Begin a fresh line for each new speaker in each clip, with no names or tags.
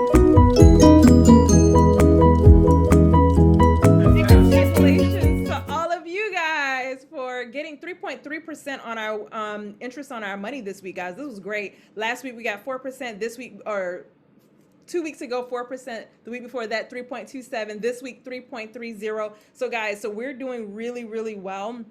Congratulations to all of you guys for getting 3.3% on our interest on our money this week, guys. This was great. Last week we got 4%. This week, or 2 weeks ago, 4%. The week before that, 3.27. This week, 3.30. So, guys, so we're doing really, really well.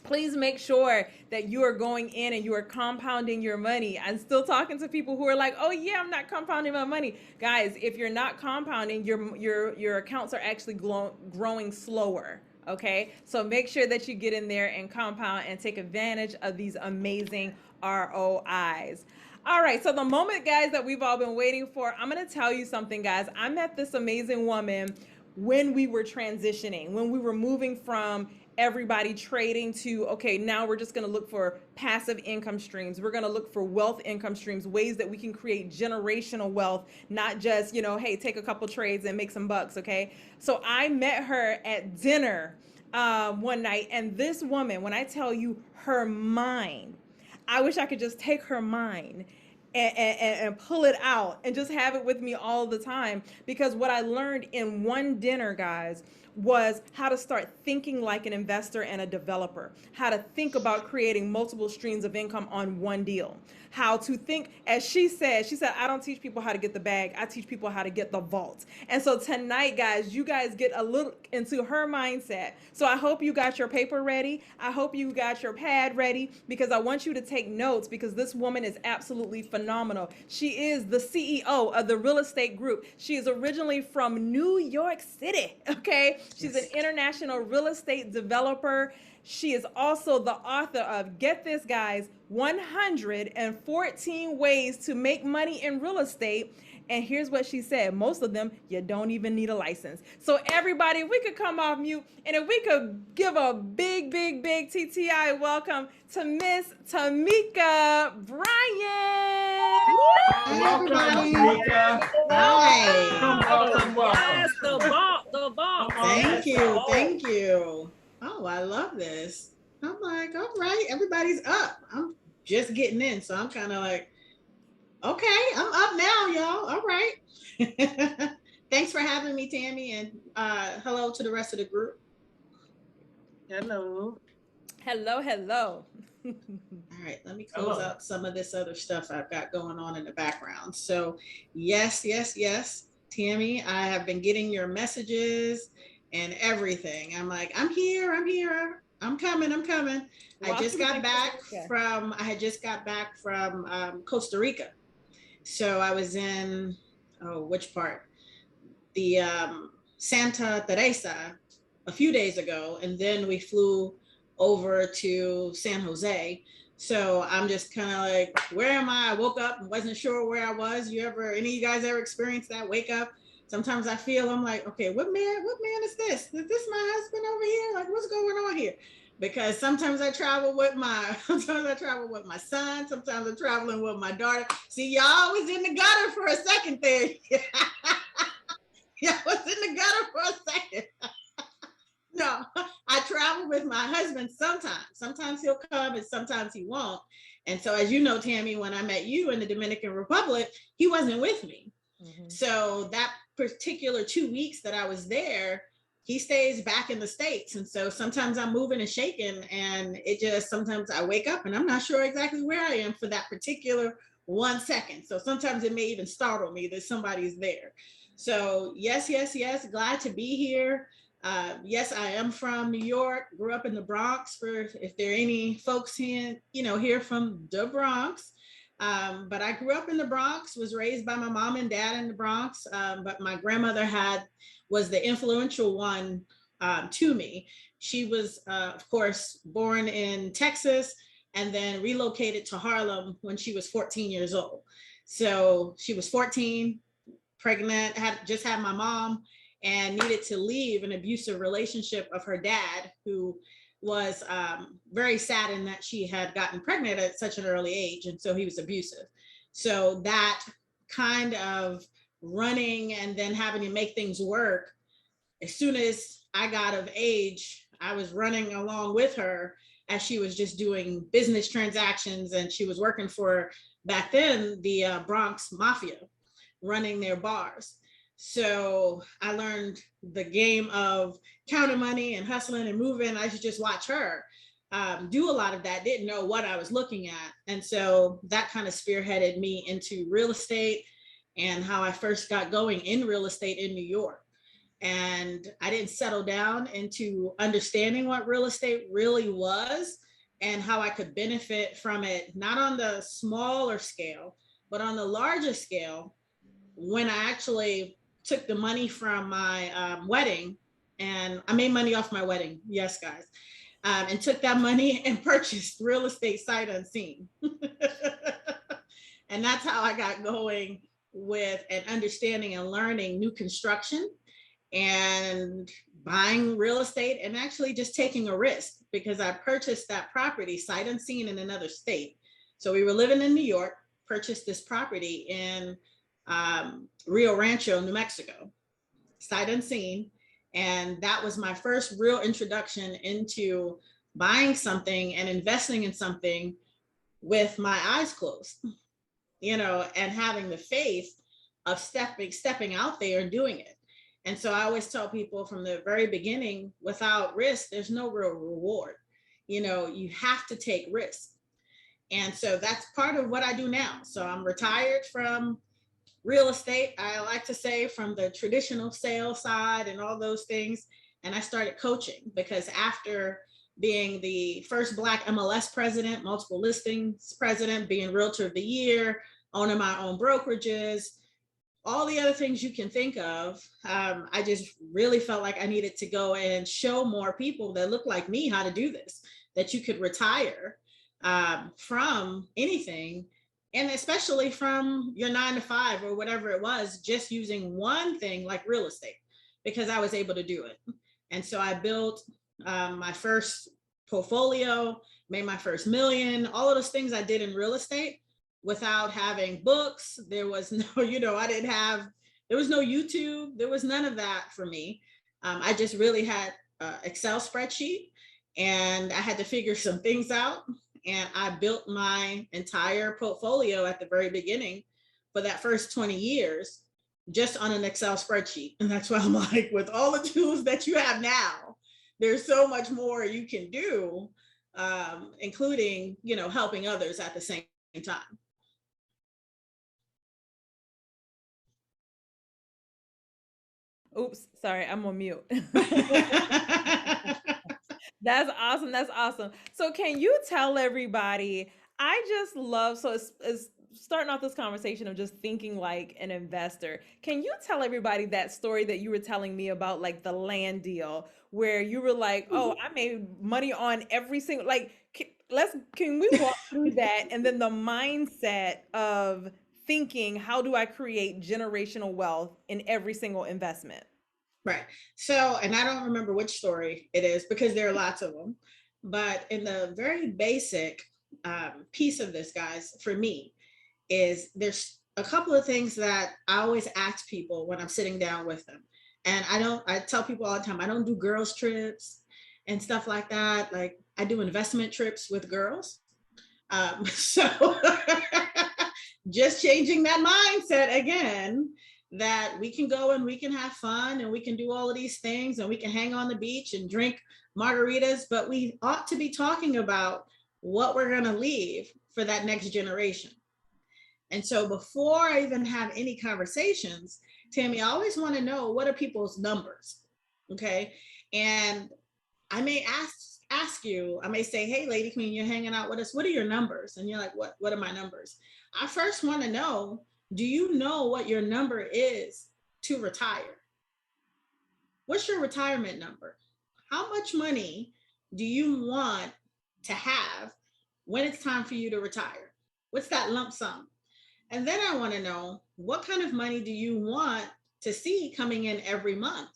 Please make sure that you are going in and you are compounding your money. I'm still talking to people who are like, "Oh yeah, I'm not compounding my money." Guys, if you're not compounding, your accounts are actually growing slower. Okay, so make sure that you get in there and compound and take advantage of these amazing ROIs. All right, so the moment, guys, that we've all been waiting for, I'm going to tell you something, guys. I met this amazing woman when we were transitioning, when we were moving from everybody trading to, okay, now we're just going to look for passive income streams. We're going to look for wealth income streams, ways that we can create generational wealth, not just, hey, take a couple trades and make some bucks. Okay, so I met her at dinner one night, and this woman, when I tell you her mind, I wish I could just take her mind and pull it out and just have it with me all the time. Because what I learned in one dinner, guys, was how to start thinking like an investor and a developer, how to think about creating multiple streams of income on one deal, how to think, as she said, I don't teach people how to get the bag, I teach people how to get the vault. And so tonight, guys, you guys get a little into her mindset. So I hope you got your paper ready. I hope you got your pad ready, because I want you to take notes, because this woman is absolutely phenomenal. She is the CEO of the real estate group. She is originally from New York City. Okay, she's an international real estate developer. She is also the author of, get this, guys, 114 ways to make money in real estate. And here's what she said: most of them, you don't even need a license. So everybody, if we could come off mute and if we could give a big, big, big TTI welcome to Miss Tameka Bryant.
Hi,
Welcome,
everybody.
Tameka.
Hi.
Welcome.
Yes, the vault, the vault.
Thank you. Thank you. Oh, I love this. I'm like, all right, everybody's up. I'm just getting in. So I'm kind of like, okay, I'm up now, y'all. All right. Thanks for having me, Tammy. And hello to the rest of the group.
Hello.
Hello, hello.
All right, let me close out some of this other stuff I've got going on in the background. So, yes, yes, yes, Tammy, I have been getting your messages and everything. I'm like, I'm here, I'm here, I'm coming, I'm coming. I had just got back from Costa Rica. So I was in, oh, which part? The Santa Teresa a few days ago, and then we flew over to San Jose. So I'm just kind of like, where am I? I woke up and wasn't sure where I was. Any of you guys ever experienced that? Wake up. Sometimes I feel, I'm like, okay, what man is this? Is this my husband over here? Like, what's going on here? Because sometimes I travel with my son. Sometimes I'm traveling with my daughter. See, y'all was in the gutter for a second there. Y'all was in the gutter for a second. No, I travel with my husband sometimes. Sometimes he'll come and sometimes he won't. And so, as you know, Tammy, when I met you in the Dominican Republic, he wasn't with me. Mm-hmm. So that particular 2 weeks that I was there, he stays back in the States. And so sometimes I'm moving and shaking, and sometimes I wake up and I'm not sure exactly where I am for that particular 1 second. So sometimes it may even startle me that somebody's there. So yes, yes, yes, glad to be here. Yes, I am from New York, grew up in the Bronx, for if there are any folks here from the Bronx. But I grew up in the Bronx, was raised by my mom and dad in the Bronx. But my grandmother was the influential one to me. She was, of course, born in Texas and then relocated to Harlem when she was 14 years old. So she was 14, pregnant, had just had my mom, and needed to leave an abusive relationship of her dad, who was very saddened that she had gotten pregnant at such an early age. And so he was abusive. So that kind of running and then having to make things work, as soon as I got of age, I was running along with her as she was just doing business transactions. And she was working for, back then, the Bronx Mafia. running their bars. So I learned the game of counting money and hustling and moving. I should just watch her do a lot of that, didn't know what I was looking at. And so that kind of spearheaded me into real estate and how I first got going in real estate in New York. And I didn't settle down into understanding what real estate really was and how I could benefit from it, not on the smaller scale, but on the larger scale, when I actually took the money from my wedding, and I made money off my wedding. Yes, guys. And took that money and purchased real estate sight unseen. And that's how I got going with and understanding and learning new construction and buying real estate and actually just taking a risk because I purchased that property sight unseen in another state. So we were living in New York, purchased this property in Rio Rancho, New Mexico, sight unseen. And that was my first real introduction into buying something and investing in something with my eyes closed, and having the faith of stepping out there and doing it. And so I always tell people from the very beginning, without risk, there's no real reward. You have to take risks. And so that's part of what I do now. So I'm retired from real estate, I like to say, from the traditional sales side and all those things. And I started coaching because after being the first Black MLS president, multiple listings president, being Realtor of the Year, owning my own brokerages, all the other things you can think of, I just really felt like I needed to go and show more people that look like me how to do this, that you could retire from anything, and especially from your 9 to 5 or whatever it was, just using one thing like real estate, because I was able to do it. And so I built my first portfolio, made my first million, all of those things I did in real estate without having books. There was no, there was no YouTube. There was none of that for me. I just really had an Excel spreadsheet and I had to figure some things out. And I built my entire portfolio at the very beginning for that first 20 years, just on an Excel spreadsheet. And that's why I'm like, with all the tools that you have now, there's so much more you can do, including, helping others at the same time.
Oops, sorry, I'm on mute. That's awesome. That's awesome. So can you tell everybody, I just love, so it's starting off this conversation of just thinking like an investor. Can you tell everybody that story that you were telling me about, like the land deal where you were like, oh, I made money on every single, like, can we walk through that? And then the mindset of thinking, how do I create generational wealth in every single investment?
Right. So, and I don't remember which story it is because there are lots of them, but in the very basic piece of this, guys, for me, is there's a couple of things that I always ask people when I'm sitting down with them. And I tell people all the time, I don't do girls trips and stuff like that. Like I do investment trips with girls. So just changing that mindset again, that we can go and we can have fun and we can do all of these things and we can hang on the beach and drink margaritas, but we ought to be talking about what we're going to leave for that next generation. And so before I even have any conversations, Tammy, I always want to know, what are people's numbers? Okay. And I may ask you, I may say, hey, lady queen, you're hanging out with us. What are your numbers? And you're like, what are my numbers? I first want to know, do you know what your number is to retire? What's your retirement number? How much money do you want to have when it's time for you to retire? What's that lump sum? And then I want to know, what kind of money do you want to see coming in every month?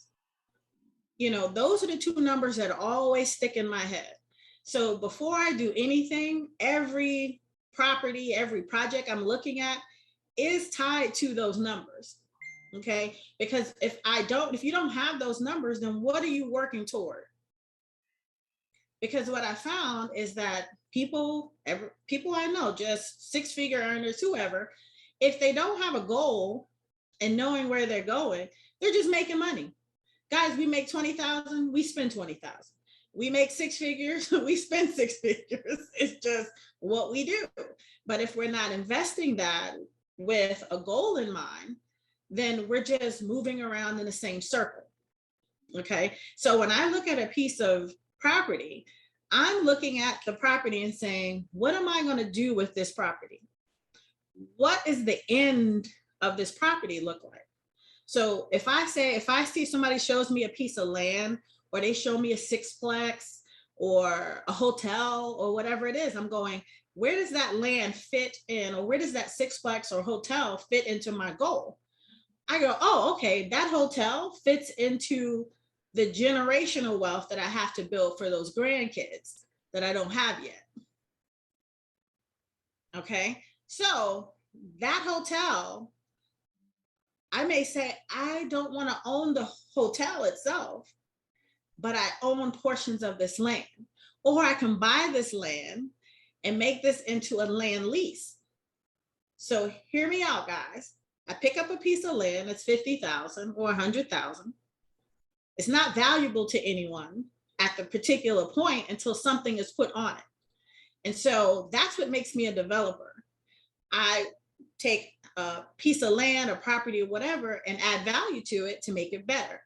Those are the two numbers that always stick in my head. So before I do anything, every property, every project I'm looking at is tied to those numbers. Okay. Because if you don't have those numbers, then what are you working toward? Because what I found is that people I know, just 6-figure earners, whoever, if they don't have a goal and knowing where they're going, they're just making money. Guys, we make 20,000, we spend 20,000. We make six figures, we spend six figures. It's just what we do. But if we're not investing that with a goal in mind, then we're just moving around in the same circle. Okay. So when I look at a piece of property, I'm looking at the property and saying, what am I going to do with this property? What is the end of this property look like? So if I see somebody shows me a piece of land, or they show me a sixplex or a hotel or whatever it is, I'm going, where does that land fit in, or where does that sixplex or hotel fit into my goal? I go, oh, okay, that hotel fits into the generational wealth that I have to build for those grandkids that I don't have yet. Okay, so that hotel, I may say, I don't want to own the hotel itself, but I own portions of this land. Or I can buy this land and make this into a land lease. So hear me out, guys. I pick up a piece of land that's 50,000 or 100,000. It's not valuable to anyone at the particular point until something is put on it. And so that's what makes me a developer. I take a piece of land or property or whatever and add value to it to make it better.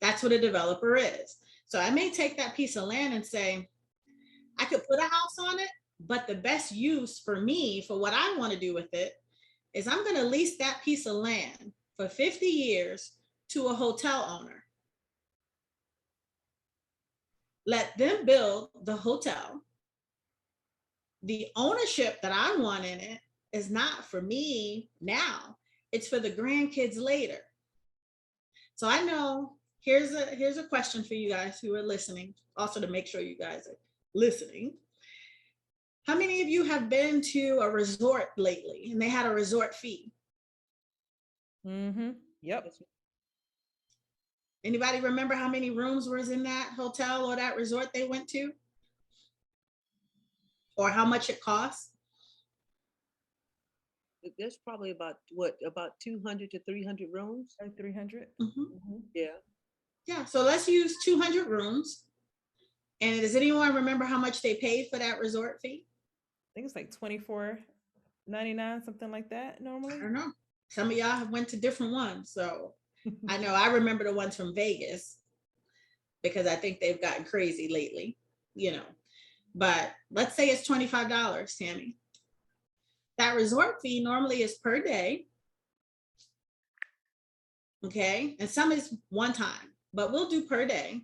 That's what a developer is. So I may take that piece of land and say, I could put a house on it, but the best use for me, for what I want to do with it, is I'm going to lease that piece of land for 50 years to a hotel owner. Let them build the hotel. The ownership that I want in it is not for me now, it's for the grandkids later. So I know here's a question for you guys who are listening, also to make sure you guys are listening. How many of you have been to a resort lately and they had a resort fee?
Mm-hmm. Yep.
Anybody remember how many rooms was in that hotel or that resort they went to? Or how much it cost?
There's probably about 200 to 300 rooms.
Like 300.
Mm-hmm.
Yeah.
Yeah, so let's use 200 rooms. And does anyone remember how much they paid for that resort fee?
I think it's like $24.99, something like that normally.
I don't know. Some of y'all have went to different ones. So I know I remember the ones from Vegas because I think they've gotten crazy lately, But let's say it's $25, Tammy. That resort fee normally is per day. Okay. And some is one time, but we'll do per day.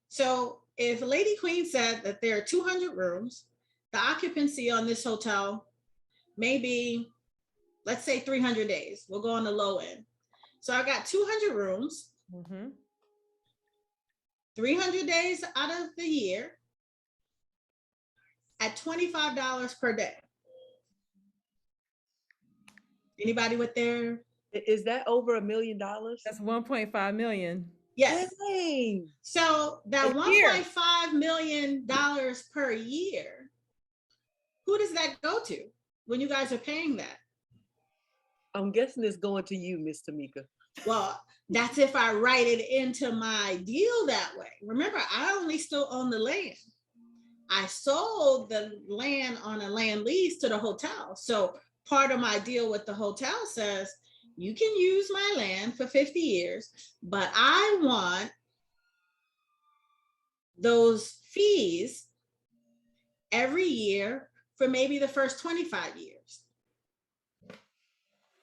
So if Lady Queen said that there are 200 rooms, the occupancy on this hotel may be, let's say 300 days. We'll go on the low end. So I got 200 rooms, 300 days out of the year at $25 per day. Anybody with their?
Is that over $1 million?
That's 1.5 million.
Yes.
Dang.
So that $1.5 million per year, who does that go to when you guys are paying that?
I'm guessing it's going to you, Miss Tameka.
Well, that's if I write it into my deal that way. Remember, I only still own the land. I sold the land on a land lease to the hotel. So part of my deal with the hotel says, you can use my land for 50 years, but I want those fees every year for maybe the first 25 years.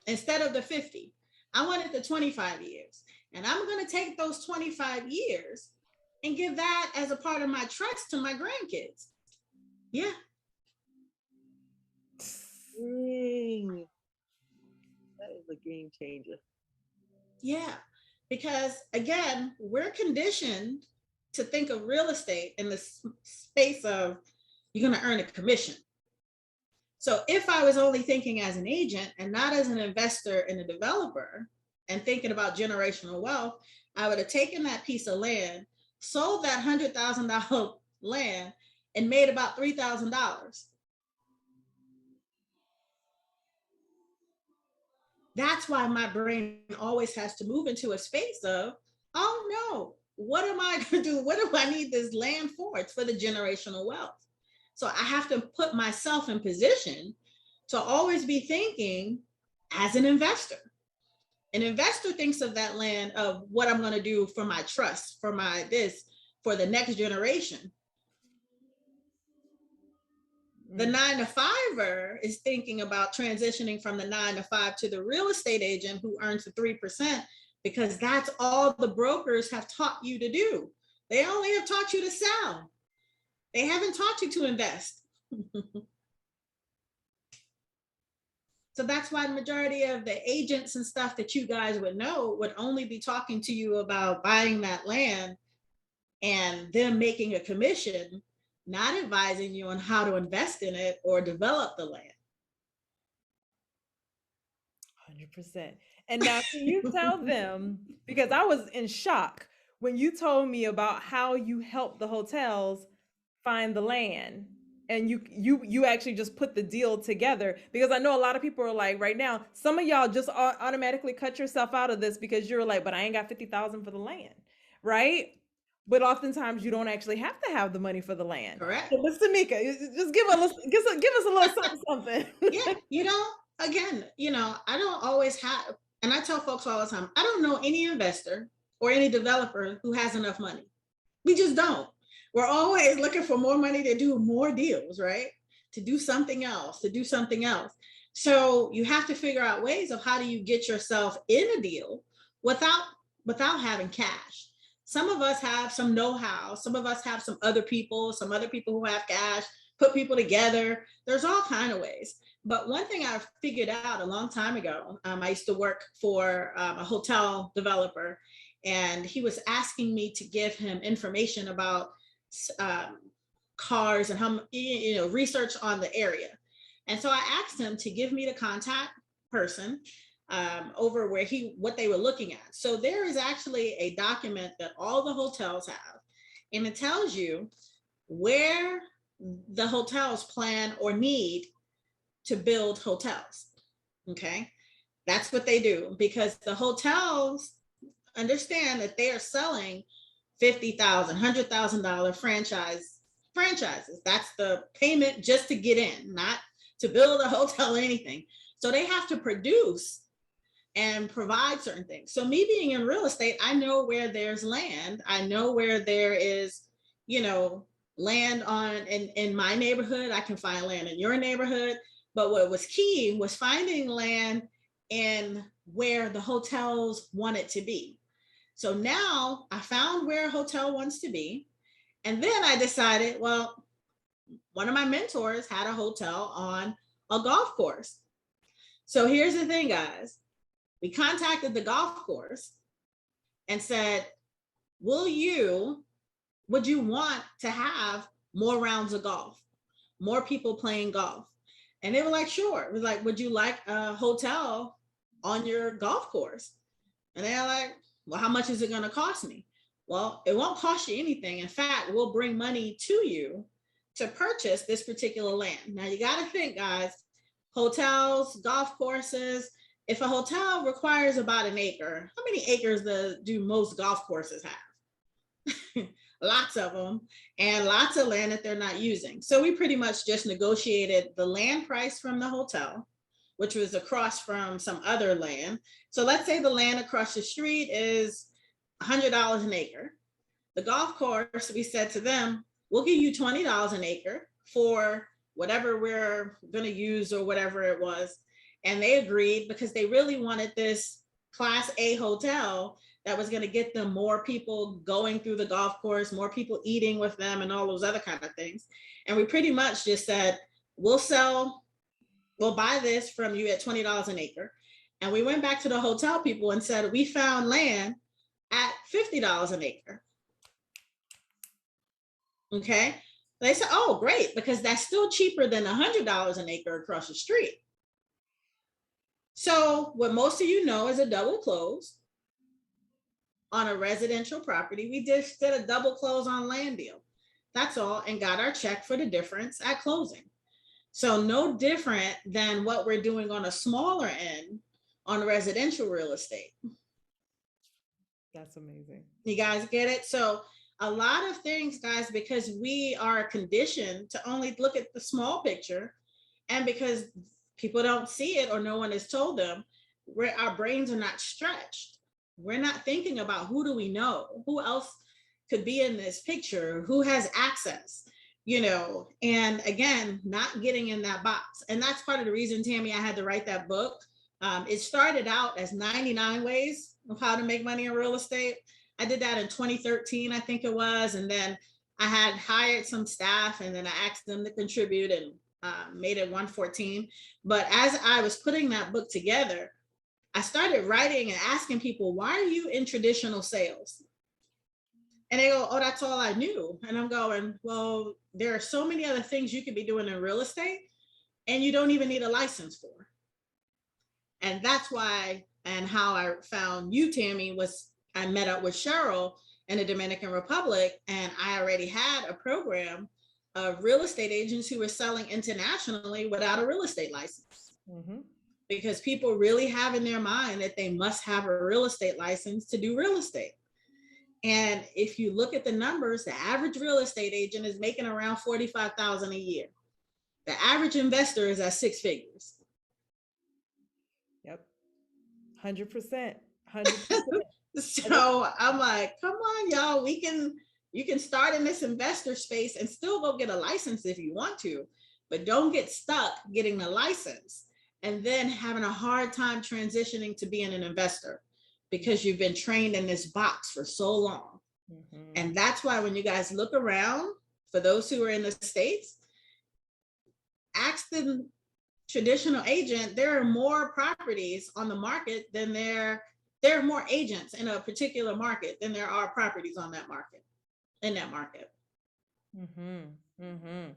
Instead of the 50, I wanted the 25 years. And I'm going to take those 25 years and give that as a part of my trust to my grandkids. Yeah.
Dang. That is a game changer.
Yeah, because again, we're conditioned to think of real estate in the space of you're going to earn a commission. So if I was only thinking as an agent and not as an investor and a developer and thinking about generational wealth, I would have taken that piece of land, sold that $100,000 land, and made about $3,000. That's why my brain always has to move into a space of, oh no, what am I going to do? What do I need this land for? It's for the generational wealth. So I have to put myself in position to always be thinking as an investor. An investor thinks of that land of what I'm going to do for my trust, for my this, for the next generation. The 9-to-5er is thinking about transitioning from the 9-to-5 to the real estate agent who earns the 3%, because that's all the brokers have taught you to do. They only have taught you to sell. They haven't taught you to invest. So that's why the majority of the agents and stuff that you guys would know would only be talking to you about buying that land and them making a commission, not advising you on how to invest in it or develop the land.
100%. And now, can you tell them, because I was in shock when you told me about how you helped the hotels find the land, and you actually just put the deal together, because I know a lot of people are like, right now, some of y'all just automatically cut yourself out of this because you're like, but I ain't got 50,000 for the land, right? But oftentimes you don't actually have to have the money for the land.
Correct.
So, Miss Tameka, just give us a little something, something.
Yeah, again, I don't always have, and I tell folks all the time, I don't know any investor or any developer who has enough money. We just don't. We're always looking for more money to do more deals, right? To do something else, to do something else. So you have to figure out ways of how do you get yourself in a deal without having cash. Some of us have some know-how. Some of us have some other people who have cash, put people together. There's all kinds of ways. But one thing I figured out a long time ago, I used to work for a hotel developer, and he was asking me to give him information about cars and how, research on the area. And so I asked him to give me the contact person over what they were looking at. So there is actually a document that all the hotels have, and it tells you where the hotels plan or need to build hotels. Okay, that's what they do, because the hotels understand that they are selling $50,000, $100,000 franchises. That's the payment just to get in, not to build a hotel or anything. So they have to produce and provide certain things. So me being in real estate, I know where there's land. I know where there is, land in my neighborhood. I can find land in your neighborhood. But what was key was finding land in where the hotels want it to be. So now I found where a hotel wants to be. And then I decided, well, one of my mentors had a hotel on a golf course. So here's the thing, guys. We contacted the golf course and said, would you want to have more rounds of golf, more people playing golf? And they were like, sure. It was like, would you like a hotel on your golf course? And they're like, well, how much is it going to cost me? Well, it won't cost you anything. In fact, we'll bring money to you to purchase this particular land. Now, you got to think, guys, hotels, golf courses. If a hotel requires about an acre, how many acres do most golf courses have? Lots of them, and lots of land that they're not using. So we pretty much just negotiated the land price from the hotel, which was across from some other land. So let's say the land across the street is $100 an acre. The golf course, we said to them, we'll give you $20 an acre for whatever we're going to use or whatever it was. And they agreed because they really wanted this Class A hotel that was going to get them more people going through the golf course, more people eating with them, and all those other kind of things. And we pretty much just said, we'll buy this from you at $20 an acre. And we went back to the hotel people and said, we found land at $50 an acre. Okay. They said, oh, great, because that's still cheaper than $100 an acre across the street. So what most of you know is a double close on a residential property. We just did a double close on land deal. That's all, and got our check for the difference at closing. So no different than what we're doing on a smaller end on residential real estate.
That's amazing.
You guys get it? So a lot of things, guys, because we are conditioned to only look at the small picture, and because people don't see it or no one has told them, where our brains are not stretched. We're not thinking about who do we know? Who else could be in this picture? Who has access? And again, not getting in that box. And that's part of the reason, Tammy, I had to write that book. It started out as 99 ways of how to make money in real estate. I did that in 2013, I think it was. And then I had hired some staff, and then I asked them to contribute, and made it 114. But as I was putting that book together, I started writing and asking people, why are you in traditional sales? And they go, oh, that's all I knew. And I'm going, well, there are so many other things you could be doing in real estate, and you don't even need a license for. And that's why, and how I found you, Tammy, was I met up with Cheryl in the Dominican Republic, and I already had a program of real estate agents who were selling internationally without a real estate license. Mm-hmm. Because people really have in their mind that they must have a real estate license to do real estate. And if you look at the numbers, the average real estate agent is making around $45,000 a year. The average investor is at six figures.
Yep. 100%. 100%.
So I'm like, come on, y'all, you can start in this investor space and still go get a license if you want to, but don't get stuck getting the license and then having a hard time transitioning to being an investor because you've been trained in this box for so long. Mm-hmm. And that's why when you guys look around, for those who are in the States, ask the traditional agent, there are more properties on the market than there are more agents in a particular market than there are properties on that market, in that market.
Mm-hmm. Mm-hmm.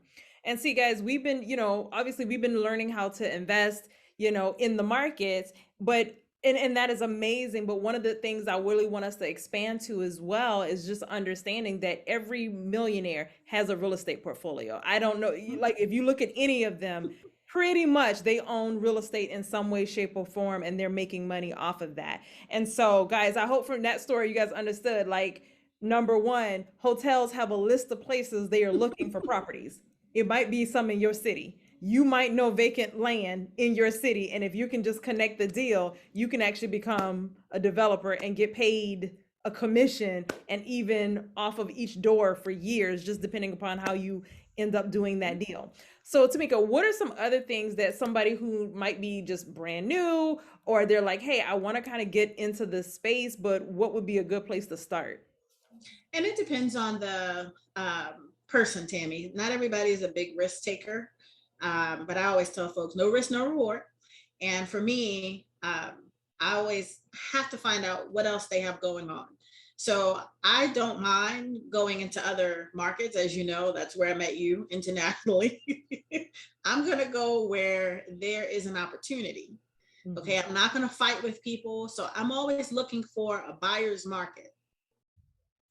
And see, guys, we've been, obviously we've been learning how to invest, in the markets, but and that is amazing. But one of the things I really want us to expand to as well is just understanding that every millionaire has a real estate portfolio. I don't know, like if you look at any of them, pretty much they own real estate in some way, shape, or form, and they're making money off of that. And so, guys, I hope from that story you guys understood, like, number one, hotels have a list of places they are looking for properties. It might be some in your city. You might know vacant land in your city. And if you can just connect the deal, you can actually become a developer and get paid a commission, and even off of each door for years, just depending upon how you end up doing that deal. So Tameka, what are some other things that somebody who might be just brand new, or they're like, hey, I want to kind of get into this space, but what would be a good place to start?
And it depends on the person, Tammy. Not everybody is a big risk taker, but I always tell folks, no risk, no reward. And for me, I always have to find out what else they have going on. So I don't mind going into other markets. As you know, that's where I met you internationally. I'm going to go where there is an opportunity. Mm-hmm. Okay. I'm not going to fight with people. So I'm always looking for a buyer's market.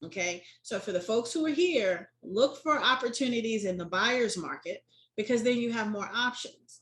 Okay. So for the folks who are here, look for opportunities in the buyer's market, because then you have more options.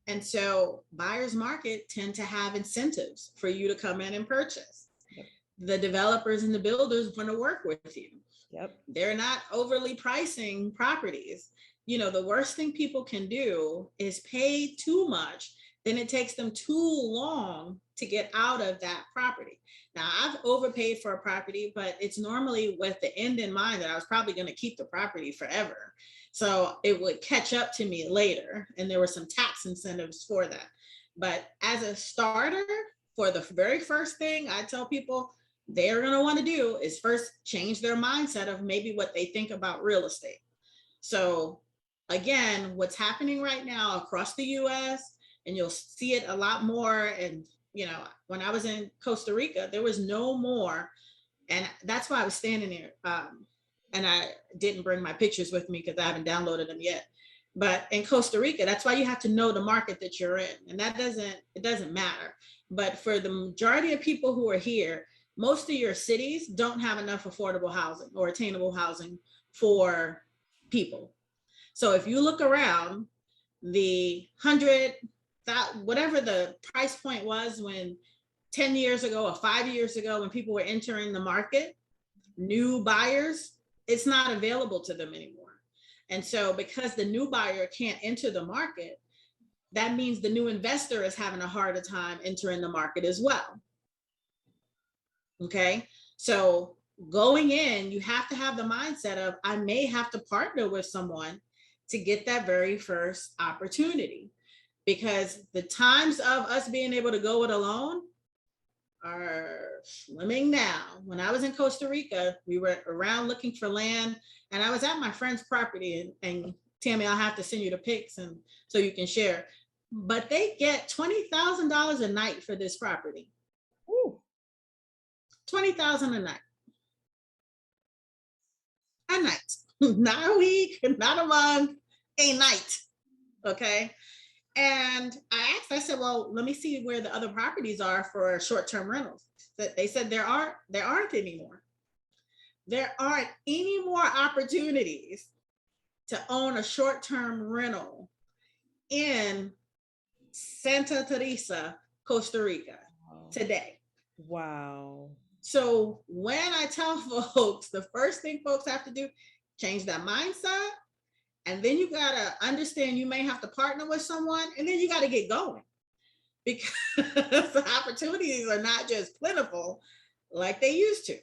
And so buyer's market tend to have incentives for you to come in and purchase. Yep. The developers and the builders want to work with you. Yep. They're not overly pricing properties. The worst thing people can do is pay too much. Then it takes them too long to get out of that property. Now, I've overpaid for a property, but it's normally with the end in mind that I was probably going to keep the property forever. So it would catch up to me later. And there were some tax incentives for that. But as a starter, for the very first thing I tell people they're going to want to do is first change their mindset of maybe what they think about real estate. So again, what's happening right now across the US, and you'll see it a lot more. And, when I was in Costa Rica, there was no more. And that's why I was standing there. And I didn't bring my pictures with me because I haven't downloaded them yet. But in Costa Rica, that's why you have to know the market that you're in. And it doesn't matter. But for the majority of people who are here, most of your cities don't have enough affordable housing or attainable housing for people. So if you look around, the 100 that whatever the price point was when 10 years ago or 5 years ago when people were entering the market, new buyers, it's not available to them anymore. And so because the new buyer can't enter the market, that means the new investor is having a harder time entering the market as well. Okay. So going in, you have to have the mindset of, I may have to partner with someone to get that very first opportunity, because the times of us being able to go it alone are slimming now. When I was in Costa Rica, we were around looking for land, and I was at my friend's property, and Tammy, I'll have to send you the pics and so you can share. But they get $20,000 a night for this property.
Ooh.
$20,000 a night. A night, not a week, not a month, a night. Okay. And I asked, I said, well, let me see where the other properties are for short-term rentals. They said there aren't anymore. There aren't any more opportunities to own a short-term rental in Santa Teresa, Costa Rica today.
Wow.
So when I tell folks, the first thing folks have to do, change that mindset. And then you got to understand you may have to partner with someone, and then you got to get going, because the opportunities are not just plentiful like they used to.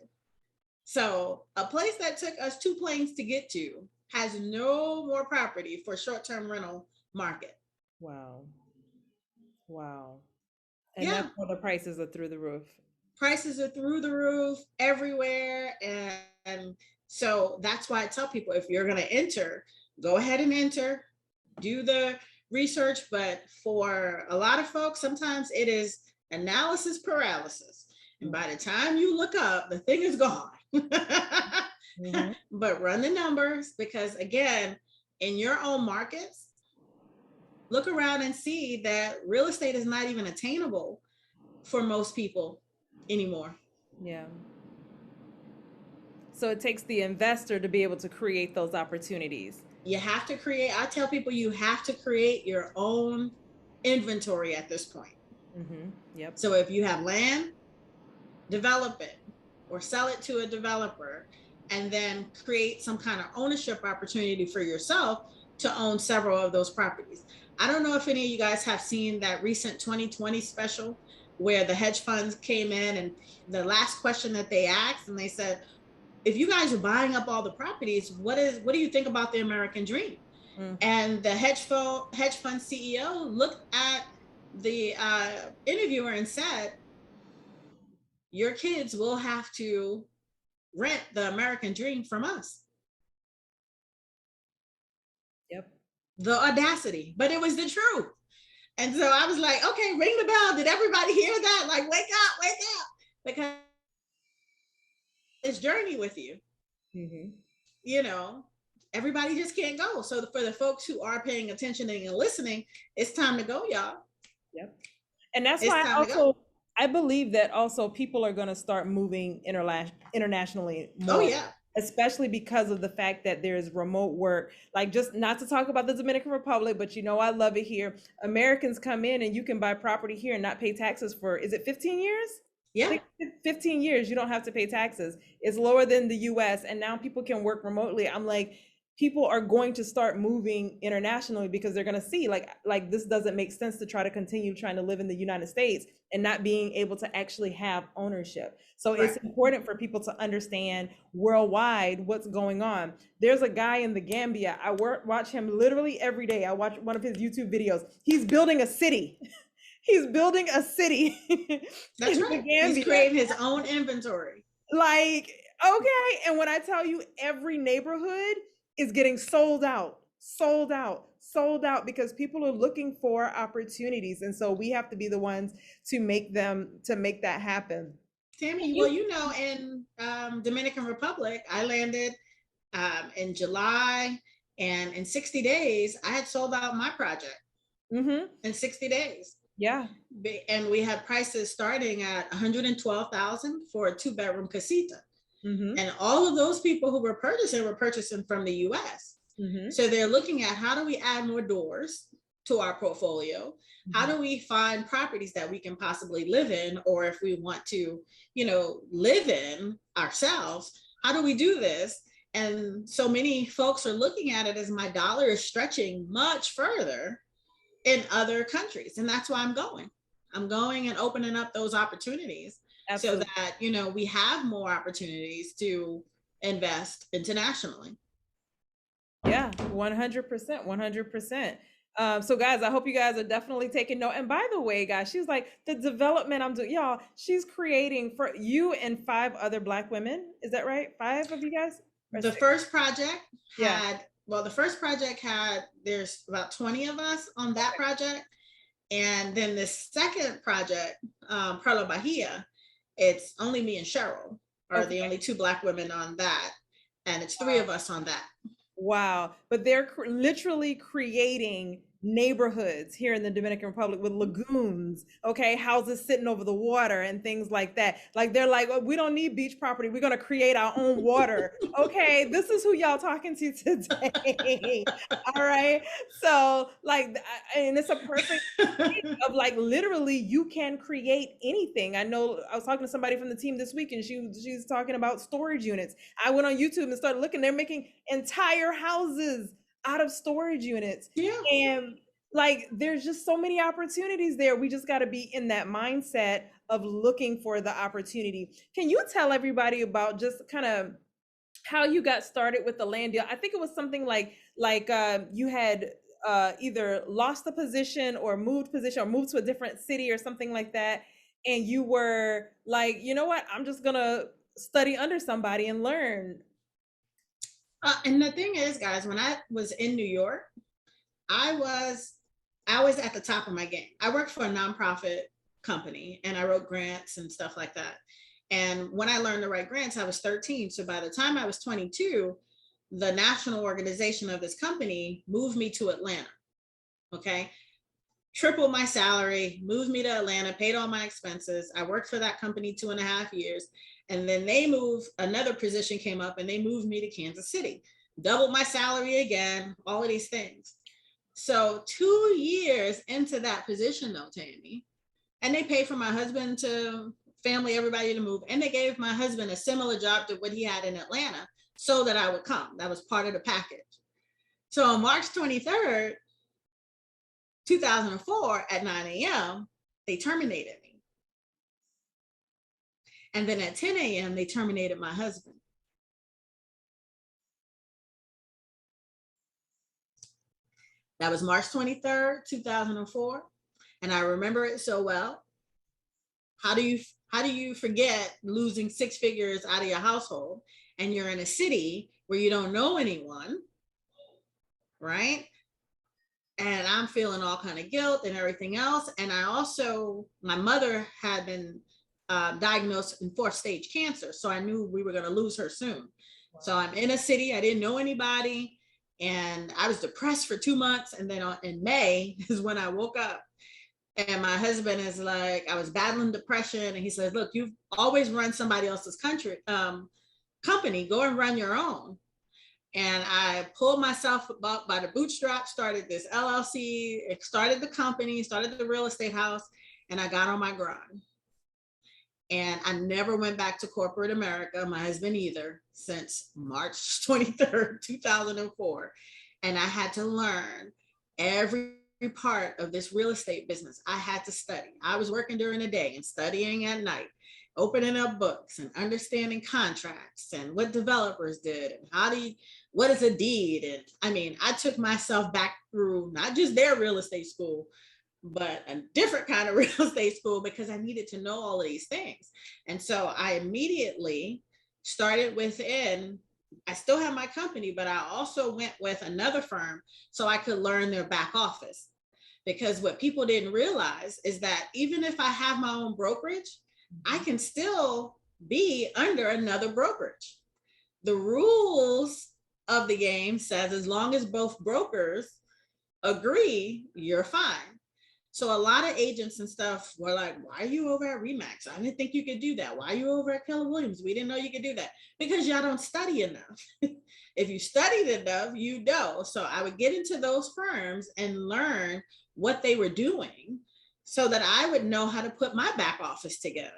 So a place that took us 2 planes to get to has no more property for short-term rental market.
Wow. Wow. And
Yeah.
that's why the prices are through the roof.
Prices are through the roof everywhere. And so that's why I tell people, if you're going to enter, go ahead and enter, do the research. But for a lot of folks, sometimes it is analysis paralysis. And by the time you look up, the thing is gone. Mm-hmm. But run the numbers, because again, in your own markets, look around and see that real estate is not even attainable for most people anymore.
Yeah. So it takes the investor to be able to create those opportunities.
You have to create, I tell people, you have to create your own inventory at this point.
Mm-hmm. Yep.
So if you have land, develop it or sell it to a developer, and then create some kind of ownership opportunity for yourself to own several of those properties. I don't know if any of you guys have seen that recent 2020 special where the hedge funds came in, and the last question that they asked, and they said, if you guys are buying up all the properties, what do you think about the American dream? And the hedge fund CEO looked at the interviewer and said, your kids will have to rent the American dream from us.
Yep.
The audacity, but it was the truth. And so I was like, okay, ring the bell. Did everybody hear that? Like, wake up, because it's journey with you. Mm-hmm. You know, everybody just can't go. So for the folks who are paying attention and listening, it's time to go, y'all.
Yep. And that's why I believe that also people are going to start moving internationally more.
Oh yeah.
Especially because of the fact that there's remote work. Like, just not to talk about the Dominican Republic, but you know, I love it here. Americans come in and you can buy property here and not pay taxes for, is it 15 years?
Yeah.
15 years, you don't have to pay taxes. It's lower than the US, and now people can work remotely. I'm like, people are going to start moving internationally because they're going to see like this doesn't make sense to try to continue trying to live in the United States and not being able to actually have ownership. So right. It's important for people to understand worldwide what's going on. There's a guy in the Gambia. I watch him literally every day. I watch one of his YouTube videos. He's building a city. He's building a city.
That's right. He's creating his own inventory.
Like, okay. And when I tell you, every neighborhood is getting sold out because people are looking for opportunities. And so we have to be the ones to make that happen.
Tammy, well, you know, in Dominican Republic, I landed in July, and in 60 days, I had sold out my project. Mm-hmm. In 60 days.
Yeah.
And we had prices starting at $112,000 for a 2-bedroom casita. Mm-hmm. And all of those people who were purchasing from the US. Mm-hmm. So they're looking at, how do we add more doors to our portfolio? How do we find properties that we can possibly live in, or if we want to, live in ourselves, how do we do this? And so many folks are looking at it as my dollar is stretching much further in other countries. And that's why I'm going. I'm going and opening up those opportunities. Absolutely. So that, we have more opportunities to invest internationally.
Yeah, 100%, 100%. So guys, I hope you guys are definitely taking note. And by the way, guys, she's like, the development I'm doing, y'all, she's creating for you and 5 other Black women. Is that right? 5 of you guys?
The first project had, there's about 20 of us on that project. And then the second project, Perla Bahia, it's only me and Cheryl are the only 2 Black women on that. And it's 3 of us on that.
Wow. But they're literally creating neighborhoods here in the Dominican Republic with lagoons, okay, houses sitting over the water and things like that. Like they're like, oh, we don't need beach property, we're going to create our own water. Okay, this is who y'all talking to today. All right, so like, and it's a perfect of like, literally you can create anything. I know I was talking to somebody from the team this week and she's talking about storage units. I went on YouTube and started looking, they're making entire houses out of storage units.
Yeah.
And like there's just so many opportunities there. We just got to be in that mindset of looking for the opportunity. Can you tell everybody about just kind of how you got started with the land deal? I think it was something like you had either lost the position or moved to a different city or something like that, and you were like, you know what, I'm just gonna study under somebody and learn.
And the thing is, guys, when I was in New York, I was at the top of my game. I worked for a nonprofit company and I wrote grants and stuff like that. And when I learned to write grants, I was 13. So by the time I was 22, the national organization of this company moved me to Atlanta. Okay. Tripled my salary, moved me to Atlanta, paid all my expenses. I worked for that company 2.5 years. And then another position came up and they moved me to Kansas City, doubled my salary again, all of these things. So 2 years into that position though, Tammy, and they paid for my husband to family, everybody to move. And they gave my husband a similar job to what he had in Atlanta so that I would come. That was part of the package. So on March 23rd, 2004 at 9 a.m., they terminated me. And then at 10 a.m., they terminated my husband. That was March 23rd, 2004. And I remember it so well. How do you forget losing 6 figures out of your household and you're in a city where you don't know anyone, right? And I'm feeling all kind of guilt and everything else. And my mother had been diagnosed in 4th stage cancer. So I knew we were going to lose her soon. Wow. So I'm in a city, I didn't know anybody. And I was depressed for 2 months. And then in May is when I woke up. And my husband is like, I was battling depression. And he says, look, you've always run somebody else's company, go and run your own. And I pulled myself up by the bootstraps, started this LLC, started the company, started the real estate house, and I got on my grind. And I never went back to corporate America, my husband either, since March 23rd, 2004. And I had to learn every part of this real estate business. I had to study. I was working during the day and studying at night, opening up books and understanding contracts and what developers did and what is a deed. And I mean, I took myself back through not just their real estate school, but a different kind of real estate school because I needed to know all of these things. And so I immediately started within, I still have my company, but I also went with another firm so I could learn their back office. Because what people didn't realize is that even if I have my own brokerage, I can still be under another brokerage. The rules of the game says as long as both brokers agree, you're fine. So a lot of agents and stuff were like, why are you over at Remax? I didn't think you could do that. Why are you over at Keller Williams? We didn't know you could do that. Because y'all don't study enough. If you studied enough, you know. So I would get into those firms and learn what they were doing so that I would know how to put my back office together.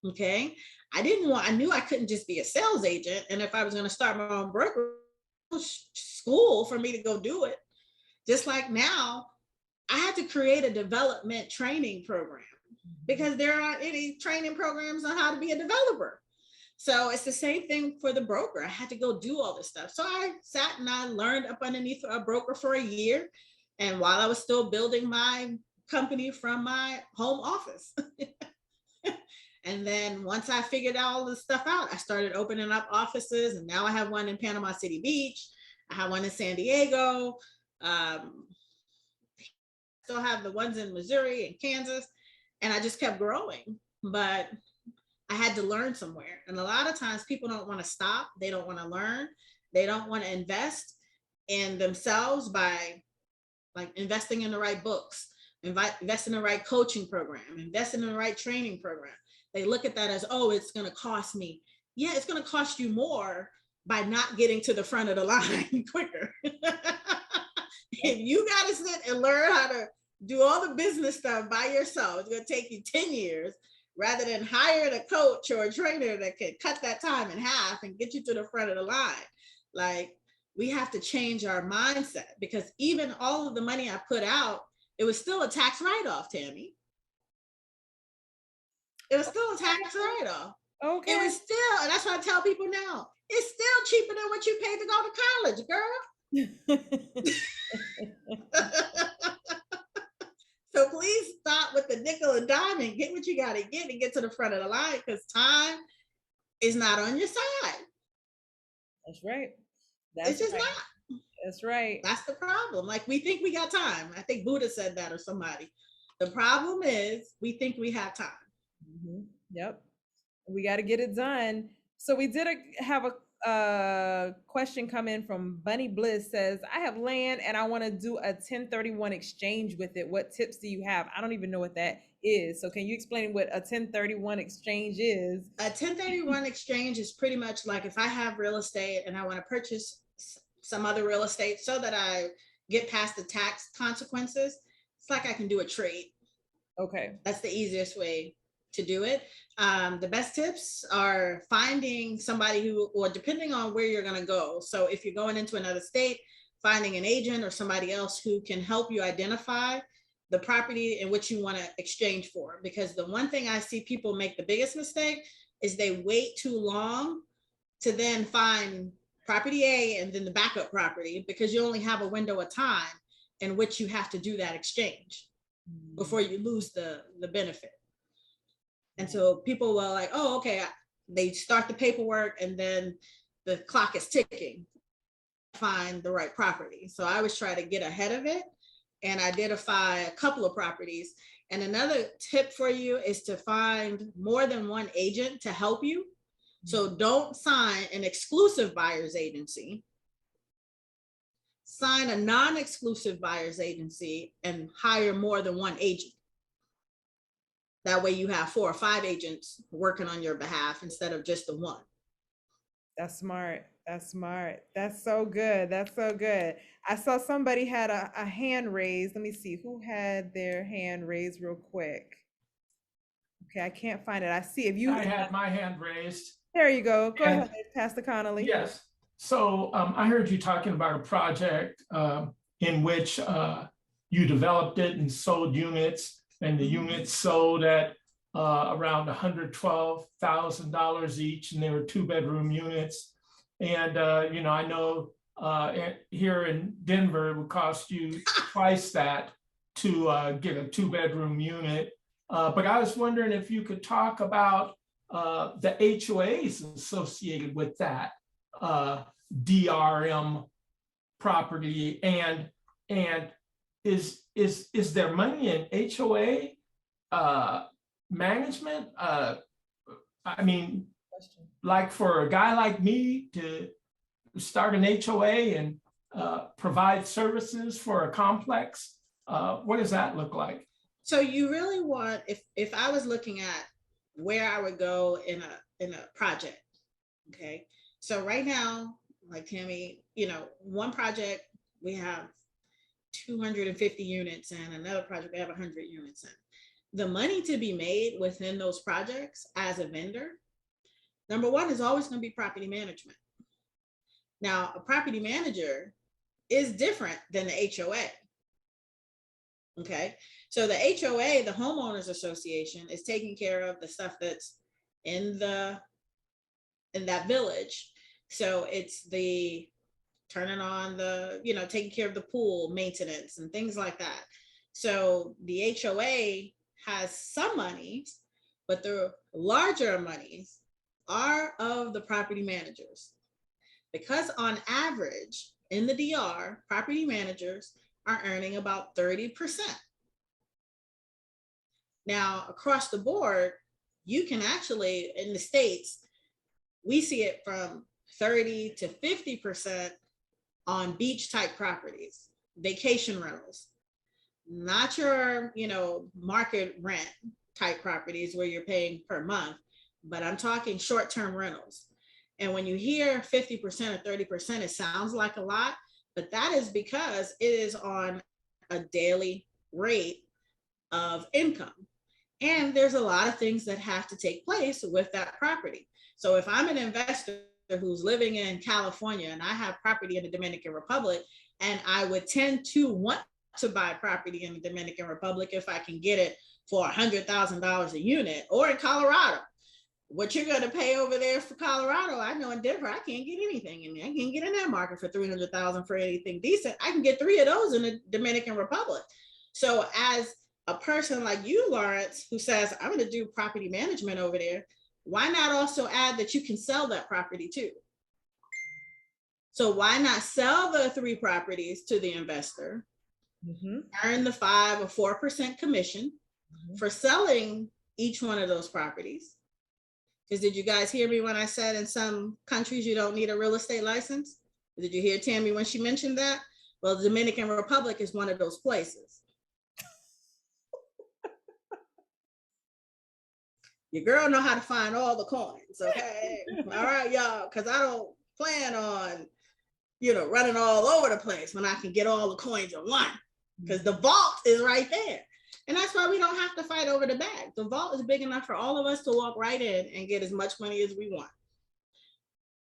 Okay. I knew I couldn't just be a sales agent. And if I was going to start my own broker school for me to go do it, just like now, I had to create a development training program because there aren't any training programs on how to be a developer. So it's the same thing for the broker. I had to go do all this stuff. So I sat and I learned up underneath a broker for a year. And while I was still building my company from my home office. And then once I figured all this stuff out, I started opening up offices. And now I have one in Panama City Beach. I have one in San Diego. Still have the ones in Missouri and Kansas. And I just kept growing. But I had to learn somewhere. And a lot of times people don't want to stop. They don't want to learn. They don't want to invest in themselves by like investing in the right books, invest in the right coaching program, invest in the right training program. They look at that as, oh, it's going to cost me. Yeah, it's going to cost you more by not getting to the front of the line quicker. If you got to sit and learn how to do all the business stuff by yourself, it's going to take you 10 years rather than hiring a coach or a trainer that can cut that time in half and get you to the front of the line. Like, we have to change our mindset, because even all of the money I put out, it was still a tax write-off, Tammy. It was still a tax write-off.
Okay.
It was still, and that's what I tell people now, it's still cheaper than what you paid to go to college, girl. So please stop with the nickel and dime and get what you got to get and get to the front of the line, because time is not on your side.
That's right.
It's just not.
That's right.
That's the problem. Like, we think we got time. I think Buddha said that, or somebody. The problem is we think we have time.
Mm-hmm. Yep. We got to get it done. So we did have a question come in from Bunny Bliss. Says, I have land and I want to do a 1031 exchange with it. What tips do you have? I don't even know what that is. So can you explain what a 1031 exchange is?
A 1031 exchange is pretty much like if I have real estate and I want to purchase some other real estate so that I get past the tax consequences, it's like I can do a trade.
Okay.
That's the easiest way to do it. The best tips are finding somebody who, or depending on where you're going to go. So if you're going into another state, finding an agent or somebody else who can help you identify the property in which you want to exchange for. Because the one thing I see people make the biggest mistake is they wait too long to then find property A and then the backup property, because you only have a window of time in which you have to do that exchange before you lose the benefit. And so people were like, oh, okay, they start the paperwork and then the clock is ticking, find the right property. So I always try to get ahead of it and identify a couple of properties. And another tip for you is to find more than one agent to help you. So don't sign an exclusive buyer's agency. Sign a non-exclusive buyer's agency and hire more than one agent. That way you have 4 or 5 agents working on your behalf instead of just the one.
That's smart. That's smart. That's so good. That's so good. I saw somebody had a hand raised. Let me see who had their hand raised real quick. Okay, I can't find it. I see if you.
I had my hand raised.
There you go. Go ahead, Pastor Connolly.
Yes. So I heard you talking about a project in which you developed it and sold units, and the units sold at around $112,000 each, and they were 2-bedroom units. And I know here in Denver, it would cost you twice that to get a 2-bedroom unit. But I was wondering if you could talk about the HOAs associated with that DRM property, and is there money in HOA management? I mean, like for a guy like me to start an HOA and provide services for a complex, What does that look like?
So you really want, if I was looking at where I would go in a project, okay. So right now, like Tammy, one project we have 250 units and another project we have 100 units in. The money to be made within those projects as a vendor, number one, is always going to be property management. Now, a property manager is different than the HOA. Okay. So the HOA, the homeowners association, is taking care of the stuff that's in that village. So it's the turning on taking care of the pool maintenance and things like that. So the HOA has some monies, but the larger monies are of the property managers. Because on average in the DR, property managers are earning about 30%. Now, across the board, you can actually, in the States, we see it from 30 to 50% on beach type properties, vacation rentals, not your, market rent type properties where you're paying per month, but I'm talking short-term rentals. And when you hear 50% or 30%, it sounds like a lot, but that is because it is on a daily rate of income. And there's a lot of things that have to take place with that property. So if I'm an investor who's living in California and I have property in the Dominican Republic, and I would tend to want to buy property in the Dominican Republic if I can get it for $100,000 a unit, or in Colorado, what you're going to pay over there for Colorado, I know in Denver, I can't get anything in there. I can't get in that market for $300,000 for anything decent. I can get 3 of those in the Dominican Republic. So as a person like you, Lawrence, who says, I'm going to do property management over there, why not also add that you can sell that property too? So why not sell the 3 properties to the investor, earn the 5 or 4% commission for selling each one of those properties? Because did you guys hear me when I said in some countries you don't need a real estate license? Did you hear Tammy when she mentioned that? Well, the Dominican Republic is one of those places. Your girl know how to find all the coins, okay? All right, y'all, because I don't plan on, running all over the place when I can get all the coins in one, because the vault is right there. And that's why we don't have to fight over the bag. The vault is big enough for all of us to walk right in and get as much money as we want.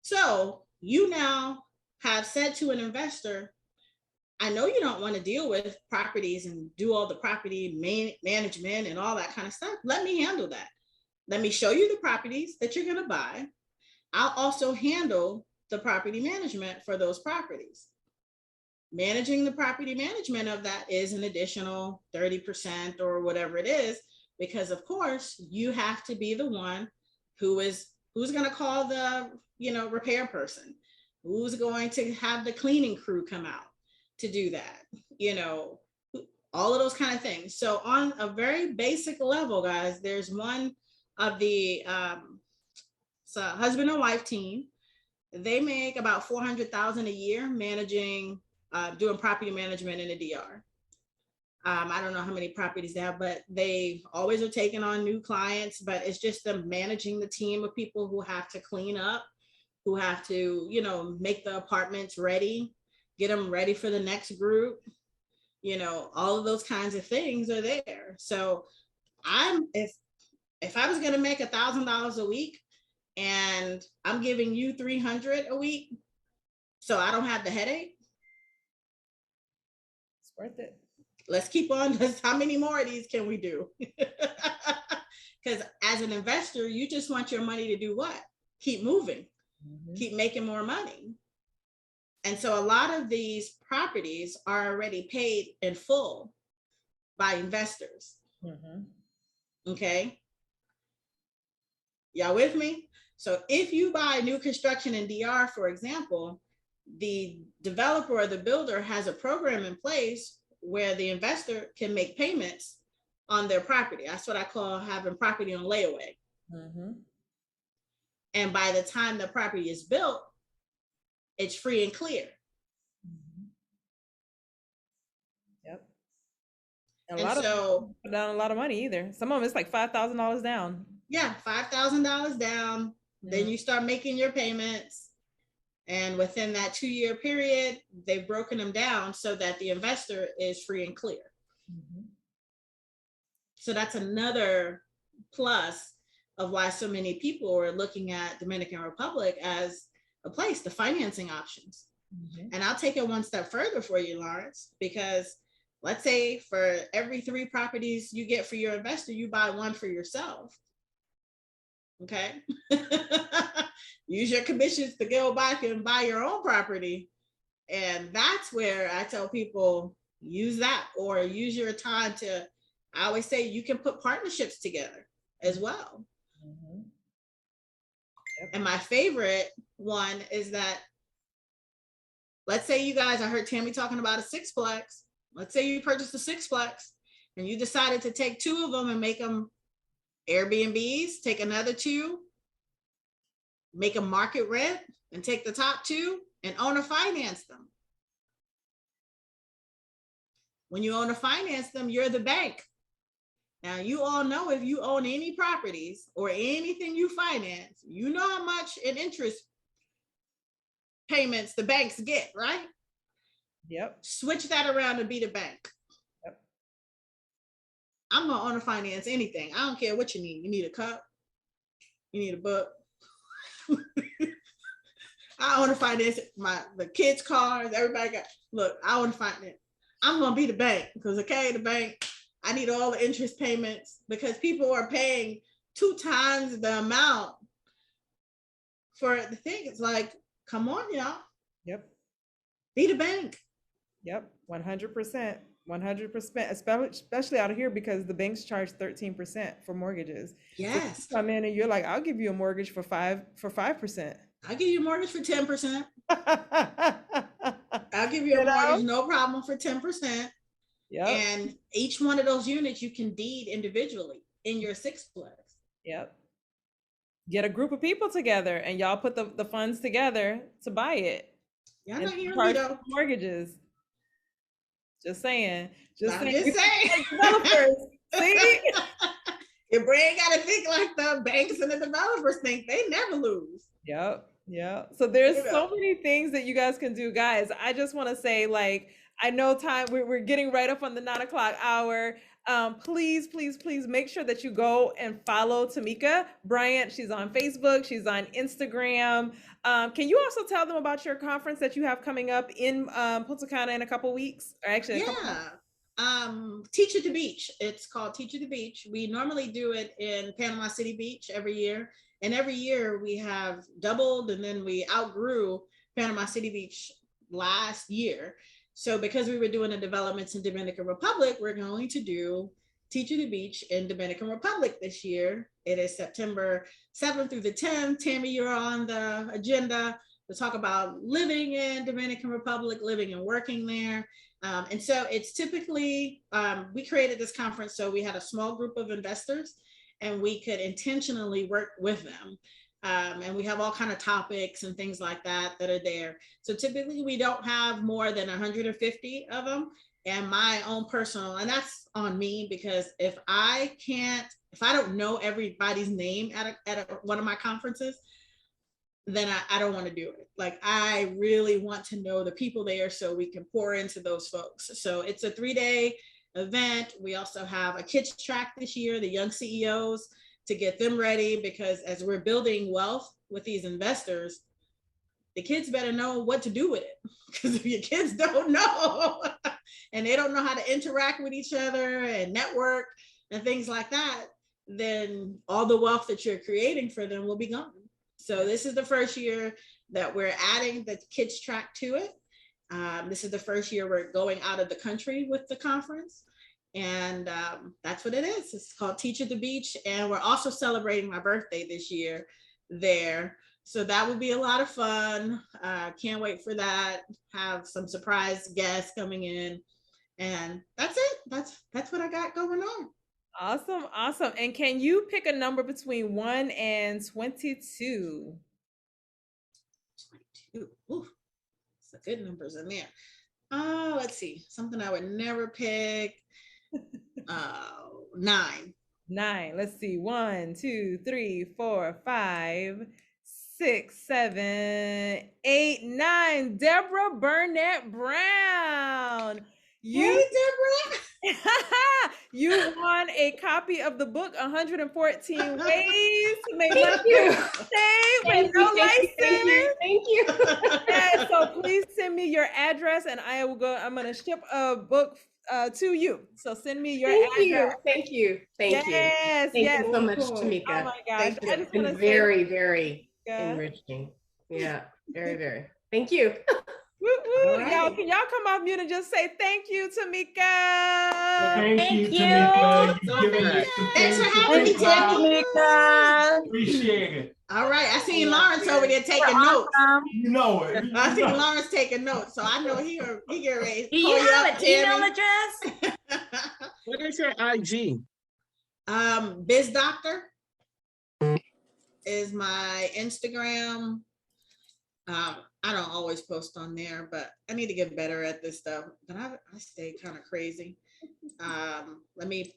So you now have said to an investor, I know you don't want to deal with properties and do all the property management and all that kind of stuff. Let me handle that. Let me show you the properties that you're going to buy. I'll also handle the property management for those properties. Managing the property management of that is an additional 30% or whatever it is, because of course you have to be the one who's going to call the, repair person, who's going to have the cleaning crew come out to do that, all of those kind of things. So on a very basic level, guys, there's one of the so husband and wife team. They make about $400,000 a year managing, doing property management in the DR. I don't know how many properties they have, but they always are taking on new clients. But it's just them managing the team of people who have to clean up, who have to, make the apartments ready, get them ready for the next group. All of those kinds of things are there. So if I was going to make $1,000 a week and I'm giving you 300 a week, so I don't have the headache,
It's worth it.
let's keep on. How many more of these can we do? Because as an investor, you just want your money to do what? Keep moving, keep making more money. And so a lot of these properties are already paid in full by investors. Okay. Y'all with me? So if you buy new construction in DR, for example, the developer or the builder has a program in place where the investor can make payments on their property. That's what I call having property on layaway. And by the time the property is built, it's free and clear.
Yep. And a
And
lot of
so,
put down a lot of money either. Some of them it's like $5,000 down.
yeah, $5,000 down. Then
Yeah.
you start making your payments. And within that 2-year period, they've broken them down so that the investor is free and clear.
Mhm.
So that's another plus of why so many people are looking at Dominican Republic as a place, the financing options.
Mhm.
And I'll take it one step further for you, Lawrence, because let's say for every 3 properties you get for your investor, you buy one for yourself. Okay. Use your commissions to go back and buy your own property. And that's where I tell people use that, or use your time to, I always say you can put partnerships together as well.
Mhm. Yep.
And my favorite one is that, let's say you guys, I heard Tammy talking about a sixplex. Let's say you purchased a sixplex and you decided to take 2 of them and make them Airbnbs, take another 2, make them market rent, and take the top 2 and owner finance them. When you owner finance them, you're the bank. Now, you all know if you own any properties or anything you finance, you know how much in interest payments the banks get, right?
Yep.
Switch that around and be the bank.
Yep.
I'm gonna owner finance anything. I don't care what you need. You need a cup, you need a book. I owner finance the kids' cars. Everybody got, look, I owner finance. I'm gonna be the bank because okay, the bank, I need all the interest payments because people are paying 2 times the amount for the thing. It's like, come on, y'all,
Yep.
be the bank.
Yep. 100%. 100%, especially out of here because the banks charge 13% for mortgages. So if
Yes,
you come in and you're like, I'll give you a mortgage for 5%.
I'll give you a mortgage for 10%. I'll give you
You
a mortgage,
know?
no problem, for 10%.
Yep.
And each one of those units you can deed individually in your sixplex.
Yep. Get a group of people together and y'all put the funds together to buy it
Y'all
and
not hearing me
charge
though.
mortgages. Just saying. Just
I'm
saying.
just saying.
Like developers. See?
Your brain got to think like the banks and the developers think. They never lose.
Yep. Yeah. So there's
You know.
so many things that you guys can do, guys. I just want to say, like, I know time we're getting right up on the 9 o'clock hour. Please, please, please make sure that you go and follow Tameka Bryant. She's on Facebook. She's on Instagram. Can you also tell them about your conference that you have coming up in Punta Cana in a couple weeks, or actually a couple months?
Yeah. Teach at the Beach. It's called Teach at the Beach. We normally do it in Panama City Beach every year. And every year we have doubled, and then we outgrew Panama City Beach last year. So because we were doing the developments in Dominican Republic, we're going to do Teach at the Beach in Dominican Republic this year. It is September 7th through the 10th. Tammy, you're on the agenda to talk about living in Dominican Republic, living and working there. And so it's typically, we created this conference so we had a small group of investors and we could intentionally work with them. And we have all kind of topics and things like that that are there. So typically we don't have more than 150 of them. And my own personal, and that's on me, because if I don't know everybody's name at one of my conferences, then I don't want to do it. Like, I really want to know the people there so we can pour into those folks. So it's a 3-day event. We also have a kids track this year, the young CEOs, to get them ready, because as we're building wealth with these investors, the kids better know what to do with it. Because if your kids don't know and they don't know how to interact with each other and network and things like that, then all the wealth that you're creating for them will be gone. So this is the first year that we're adding the kids track to it. This is the first year we're going out of the country with the conference. And that's what it is. It's called Teach at the Beach. And we're also celebrating my birthday this year there. So that will be a lot of fun. Can't wait for that. Have some surprise guests coming in. And that's it. That's what I got going on.
Awesome, awesome. And can you pick a number between 1 and 22?
22. Ooh, some good numbers in there. Oh, let's see. Something I would never pick. 9.
9. Let's see. 1, 2, 3, 4, 5, 6, 7, 8, 9. Deborah Burnett Brown.
Hey,
You
Deborah.
you won a copy of the book 114 Ways to Make
Thank
Money
you.
Save with
Thank
no
you, thank you, thank you,
license.
thank you.
Yes, so please send me your address and I will go. I'm gonna ship a book to you. So send me your
Thank
address.
you, thank you, thank you.
Yes,
Thank
yes.
you so much,
Cool.
Tameka.
Oh my gosh.
Thank you.
I
It's
just want
been
to say
very, very
yeah.
enriching. Yeah, very, very. Thank you.
Woo, woo.
All
Y'all,
right.
can y'all come off mute and just say thank you, Tameka?
Thank you,
Thank you.
Tameka. You've
So
given
much.
us some
Thanks
things
for
to
having me,
think about.
Tammy.
Tameka.
Appreciate it.
All right. I seen Lawrence over there taking notes.
Awesome.
You know it. You
I seen
know.
Lawrence taking notes, so I know he get ready. to
Do
call
you have
up,
an email
Tammy.
address?
What is your IG?
Biz Doctor is my Instagram. I don't always post on there, but I need to get better at this stuff. But I stay kind of crazy. Let me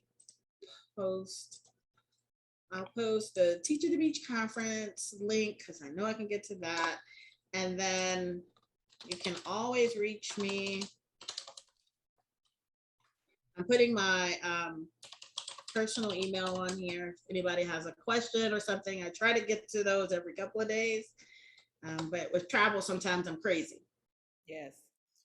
post. I'll post the Teach at the Beach conference link because I know I can get to that. And then you can always reach me. I'm putting my personal email on here. If anybody has a question or something, I try to get to those every couple of days. But with travel, sometimes I'm crazy.
Yes.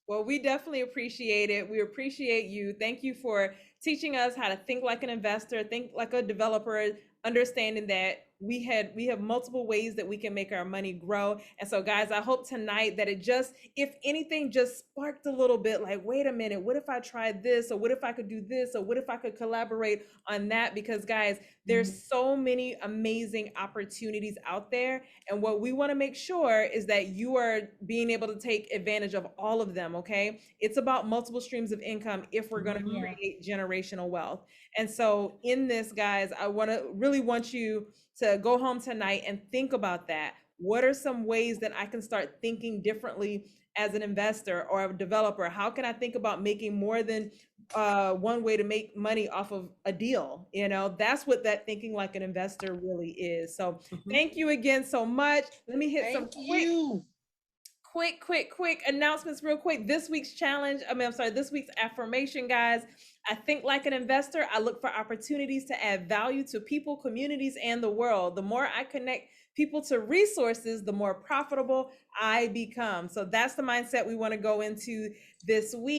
Well, we definitely appreciate it. We appreciate you. Thank you for teaching us how to think like an investor, think like a developer, understanding that we have multiple ways that we can make our money grow. And so guys, I hope tonight that it just, if anything, just sparked a little bit like, wait a minute, what if I tried this? Or what if I could do this? Or what if I could collaborate on that? Because guys, there's so many amazing opportunities out there. And what we want to make sure is that you are being able to take advantage of all of them. Okay. It's about multiple streams of income if we're going to create generational wealth. And so in this, guys, I really want you to go home tonight and think about that. What are some ways that I can start thinking differently as an investor or a developer? How can I think about making more than one way to make money off of a deal? You know, that's what that thinking like an investor really is. So thank you again so much. Let me hit some quick announcements real quick. This week's challenge, this week's affirmation, guys. I think like an investor. I look for opportunities to add value to people, communities, and the world. The more I connect people to resources, the more profitable I become. So that's the mindset we want to go into this week.